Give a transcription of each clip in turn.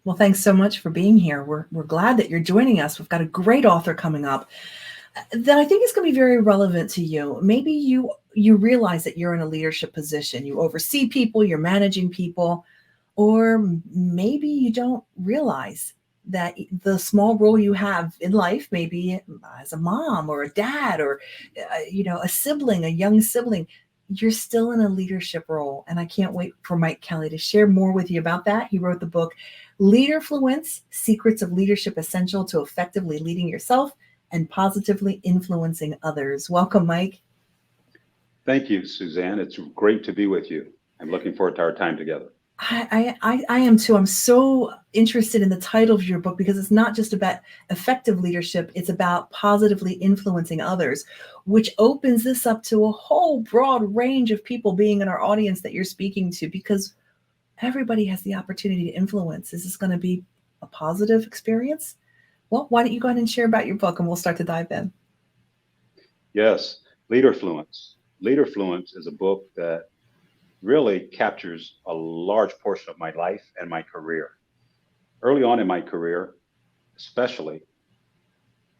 Well, thanks so much for being here. We're glad that you're joining us. We've got a great author coming up that I think is going to be very relevant to you. Maybe you realize that you're in a leadership position. You oversee people, you're managing people, or maybe you don't realize that the small role you have in life, maybe as a mom or a dad or a sibling, a young sibling, you're still in a leadership role. And I can't wait for Mike Kelly to share more with you about that. He wrote the book Leaderfluence: Secrets of Leadership Essential to Effectively Leading Yourself and Positively Influencing Others. Welcome, Mike. Thank you, Suzanne. It's great to be with you. I'm looking forward to our time together. I am too. I'm so interested in the title of your book because it's not just about effective leadership, it's about positively influencing others, which opens this up to a whole broad range of people being in our audience that you're speaking to, because everybody has the opportunity to influence. Is this going to be a positive experience? Well, why don't you go ahead and share about your book and we'll start to dive in. Yes, Leaderfluence. Leaderfluence is a book that really captures a large portion of my life and my career. Early on in my career, especially,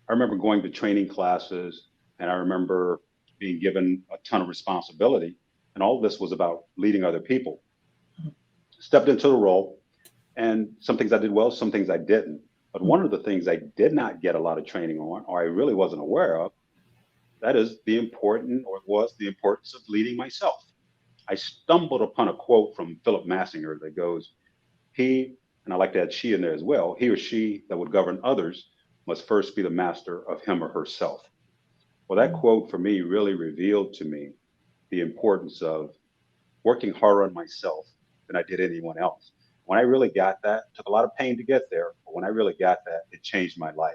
I remember going to training classes and I remember being given a ton of responsibility. And all of this was about leading other people. Stepped into the role, and some things I did well, some things I didn't. But one of the things I did not get a lot of training on, or I really wasn't aware of, that is the important, or was the importance of leading myself. I stumbled upon a quote from Philip Massinger that goes, he, and I like to add she in there as well, he or she that would govern others must first be the master of him or herself. Well, that quote for me really revealed to me the importance of working harder on myself than I did anyone else. When I really got that, it took a lot of pain to get there, but when I really got that, it changed my life.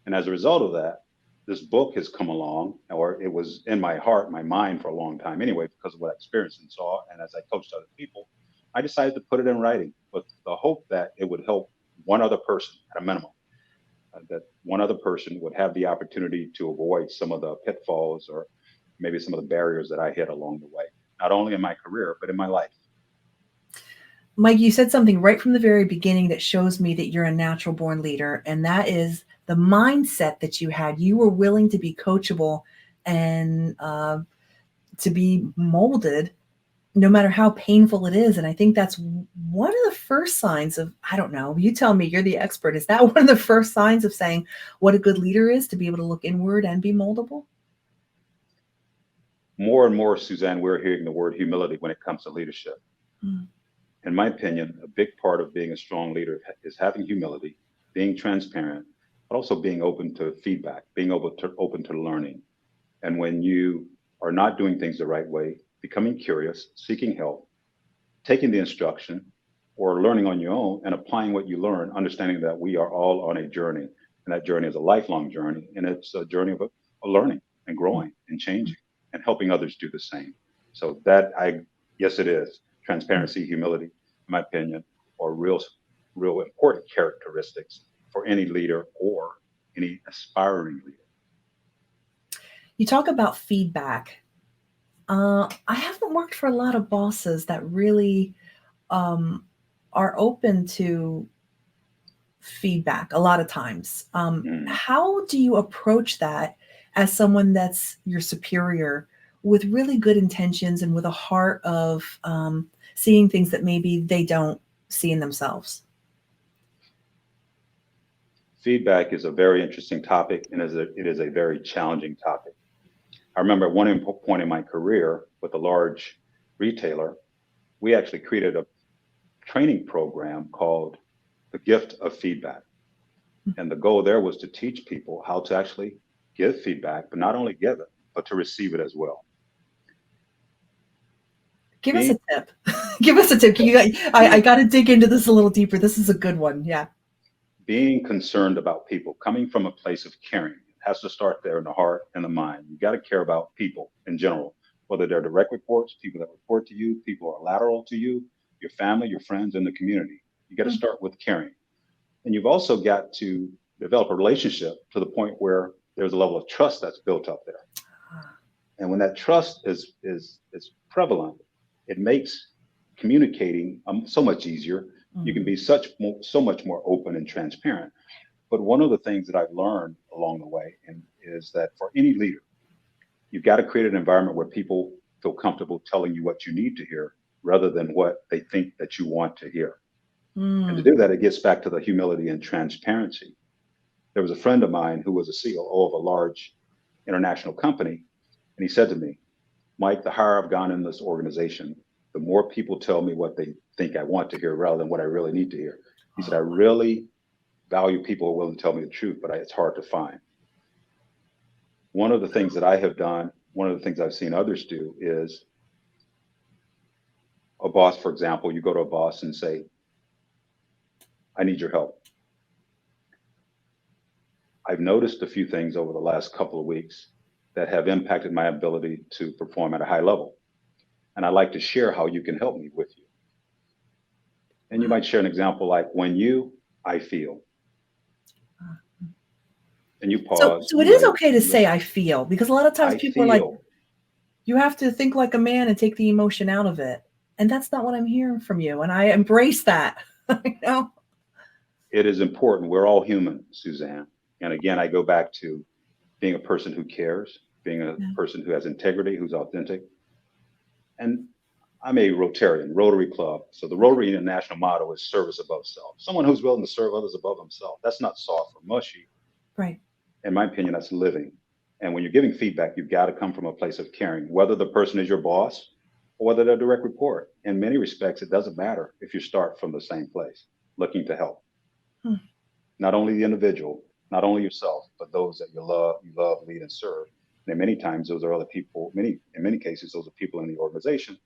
And as a result of that, this book has come along, or it was in my heart, my mind for a long time anyway, because of what I experienced and saw. And as I coached other people, I decided to put it in writing with the hope that it would help one other person at a minimum, that one other person would have the opportunity to avoid some of the pitfalls or maybe some of the barriers that I hit along the way, not only in my career, but in my life. Mike, you said something right from the very beginning that shows me that you're a natural born leader, and that is the mindset that you had. You were willing to be coachable and to be molded no matter how painful it is. And I think that's one of the first signs of, I don't know, you tell me, you're the expert. Is that one of the first signs of saying what a good leader is, to be able to look inward and be moldable? More and more, Suzanne, we're hearing the word humility when it comes to leadership. Mm. In my opinion, a big part of being a strong leader is having humility, being transparent, but also being open to feedback, being open to learning. And when you are not doing things the right way, becoming curious, seeking help, taking the instruction, or learning on your own and applying what you learn, understanding that we are all on a journey. And that journey is a lifelong journey. And it's a journey of a learning and growing and changing and helping others do the same. So yes, it is. Transparency, humility, in my opinion, are real important characteristics for any leader or any aspiring leader. You talk about feedback. I haven't worked for a lot of bosses that really um, are open to feedback a lot of times. Mm. How do you approach that as someone that's your superior with really good intentions and with a heart of seeing things that maybe they don't see in themselves? Feedback is a very interesting topic, and it is a very challenging topic. I remember at one point in my career with a large retailer, we actually created a training program called The Gift of Feedback. And the goal there was to teach people how to actually give feedback, but not only give it, but to receive it as well. Give us Being, a tip. Give us a tip. I being, got to dig into this a little deeper. This is a good one. Yeah. being concerned about people, coming from a place of caring, has to start there in the heart and the mind. You got to care about people in general, whether they're direct reports, people that report to you, people are lateral to you, your family, your friends, and the community. You got to start with caring. And you've also got to develop a relationship to the point where there's a level of trust that's built up there. And when that trust is prevalent, it makes communicating so much easier You can Mhm. be so much more open and transparent. But one of the things that I've learned along the way is that for any leader, you've got to create an environment where people feel comfortable telling you what you need to hear rather than what they think that you want to hear. And to Mm. do that, it gets back to the humility and transparency. There was a friend of mine who was a COO of a large international company, and he said to me, Mike, the higher I've gone in this organization, the more people tell me what they think I want to hear rather than what I really need to hear. He said, I Oh, really value people who are willing to tell me the truth, but it's hard to find. One of the things that I have done, one of the things I've seen others do is a boss, for example, you go to a boss and say, I need your help. I've noticed a few things over the last couple of weeks that have impacted my ability to perform at a high level. And I'd like to share how you can help me with you. And you wow. might share an example like, when you, I feel, and you pause, So it you is wait, okay to you say listen. I feel, because a lot of times I people are like, feel you have to think like a man and take the emotion out of it. And that's not what I'm hearing from you. And I embrace that. You know? it is important. We're all human, Suzanne. And again, I go back to being a person who cares, being a Yeah. person who has integrity, who's authentic. And I'm a Rotarian, Rotary Club. So the Okay. Rotary International motto is service above self. Someone who's willing to serve others above himself. That's not soft or mushy. Right. In my opinion, that's living. And when you're giving feedback, you've got to come from a place of caring, whether the person is your boss or whether they're a direct report. In many respects, it doesn't matter if you start from the same place, looking to help Hmm. not only the individual, not only yourself, but those that you love, lead, and serve. And many times, those are other people. In many cases, those are people in the organization,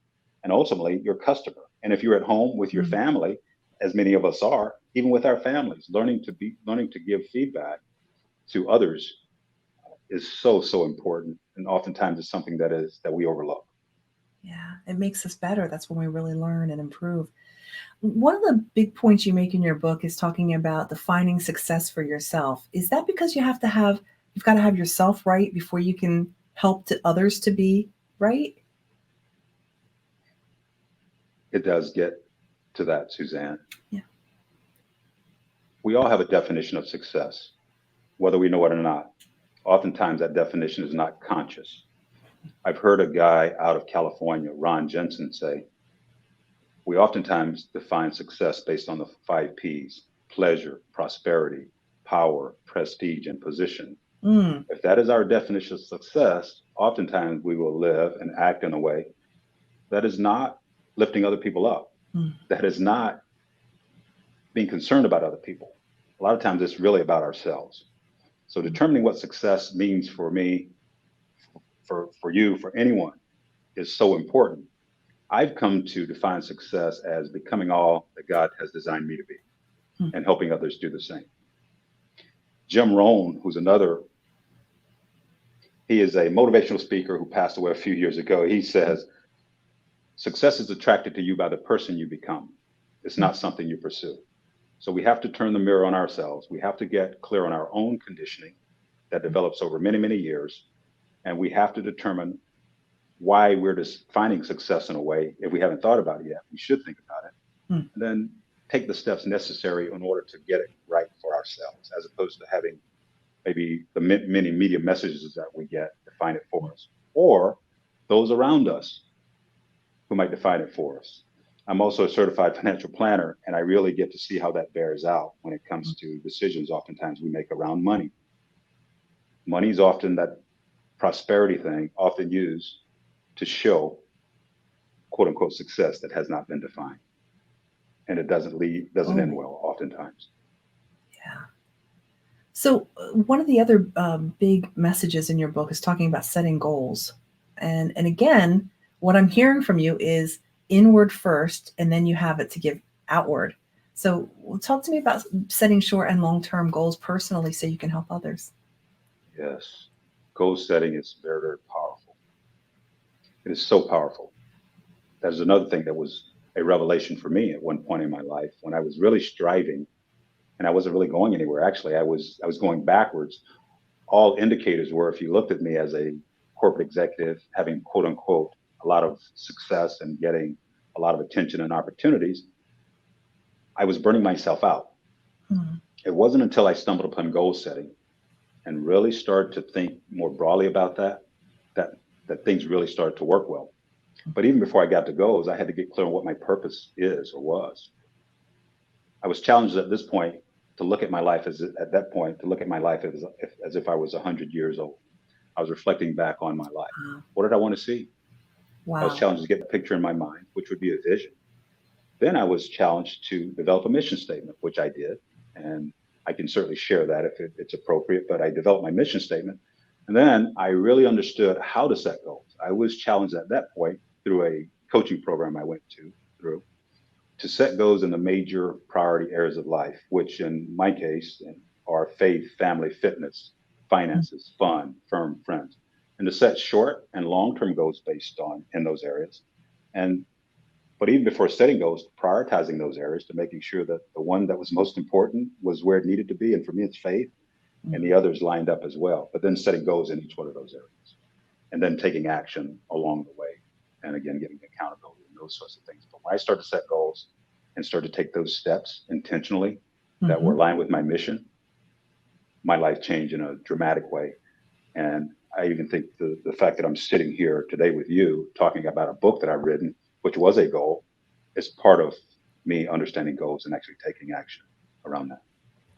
and ultimately your customer. And if you're at home with your Mm. family, as many of us are, even with our families, learning to give feedback to others is so important. And oftentimes, it's something that we overlook. Yeah. It makes us better. That's when we really learn and improve. One of the big points you make in your book is talking about defining success for yourself. Is that because you've got to have yourself right before you can help to others to be right? It does get to that, Suzanne. Yeah. We all have a definition of success, whether we know it or not. Oftentimes, that definition is not conscious. I've heard a guy out of California, Ron Jensen, say, we oftentimes define success based on the 5 P's: pleasure, prosperity, power, prestige, and position. Mm. If that is our definition of success, oftentimes we will live and act in a way that is not lifting other people up, Mm. that is not being concerned about other people. A lot of times it's really about ourselves. So determining what success means for me, for you, for anyone is so important. I've come to define success as becoming all that God has designed me to be Mm. and helping others do the same. Jim Rohn, who's another, he is a motivational speaker who passed away a few years ago. He says, success is attracted to you by the person you become. It's Mm. not something you pursue. So we have to turn the mirror on ourselves. We have to get clear on our own conditioning that develops over many, many years. And we have to determine why we're defining success in a way. If we haven't thought about it yet, we should think about it Mm. and then take the steps necessary in order to get it right for ourselves, as opposed to having maybe the many media messages that we get define it for us, or those around us who might define it for us. I'm also a certified financial planner, and I really get to see how that bears out when it comes to decisions oftentimes we make around money. Money is often that prosperity thing, often used to show quote unquote success that has not been defined. And it doesn't end Oh, well oftentimes. yeah. So, one of the other big messages in your book is talking about setting goals. And again, what I'm hearing from you is inward first, and then you have it to give outward. So, talk to me about setting short and long term goals personally so you can help others. Yes. Goal setting is very, very powerful. It is so powerful. That is another thing that was a revelation for me at one point in my life when I was really striving and I wasn't really going anywhere. Actually, I was going backwards. All indicators were if you looked at me as a corporate executive, having quote unquote a lot of success and getting a lot of attention and opportunities, I was burning myself out. Mm. It wasn't until I stumbled upon goal setting and really started to think more broadly about that that things really started to work well. But even before I got to goals, I had to get clear on what my purpose is or was. I was challenged at this point to look at my life at that point to look at my life as if I was 100 years old. I was reflecting back on my life. Wow. What did I want to see? I was Wow. challenged to get a picture in my mind, which would be a vision. Then I was challenged to develop a mission statement, which I did. And I can certainly share that if it's appropriate, but I developed my mission statement. And then I really understood how to set goals. I was challenged at that point through a coaching program I went through to set goals in the major priority areas of life, which in my case are faith, family, fitness, Mm. finances, fun, firm, friends, and to set short and long-term goals based on in those areas. And but even before setting goals, prioritizing those areas to making sure that the one that was most important was where it needed to be. And for me, it's faith, and the Mm. others lined up as well. But then setting goals in each one of those areas, and then taking action along the way, and again giving accountability and those sorts of things. But when I started to set goals and started to take those steps intentionally that were Mhm. aligned with my mission, my life changed in a dramatic way. And I even think the fact that I'm sitting here today with you talking about a book that I've written, which was a goal, is part of me understanding goals and actually taking action around that.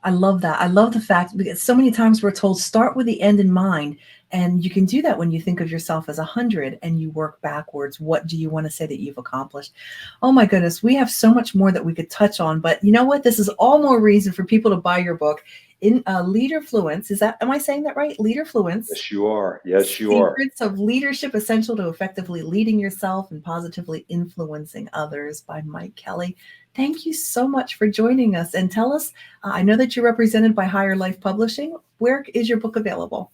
I love that. I love the fact because so many times we're told start with the end in mind. And you can do that when you think of yourself as 100 and you work backwards. What do you want to say that you've accomplished? Oh my goodness, we have so much more that we could touch on. But you know what? This is all more reason for people to buy your book in Leaderfluence. Is that, am I saying that right? Leaderfluence. Yes, you are. Yes, you are. Secrets of Leadership Essential to Effectively Leading Yourself and Positively Influencing Others by Mike Kelly. Thank you so much for joining us. And tell us, I know that you're represented by Higher Life Publishing. Where is your book available?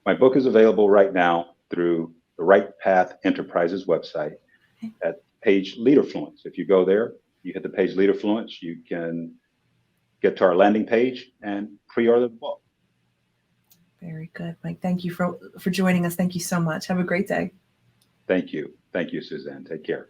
My book is available right now through the Right Path Enterprises website at page Leaderfluence. If you go there, you hit the page Leaderfluence, you can get to our landing page and pre-order the book. Very good, Mike. Thank you for joining us. Thank you so much. Have a great day. Thank you. Thank you, Suzanne. Take care.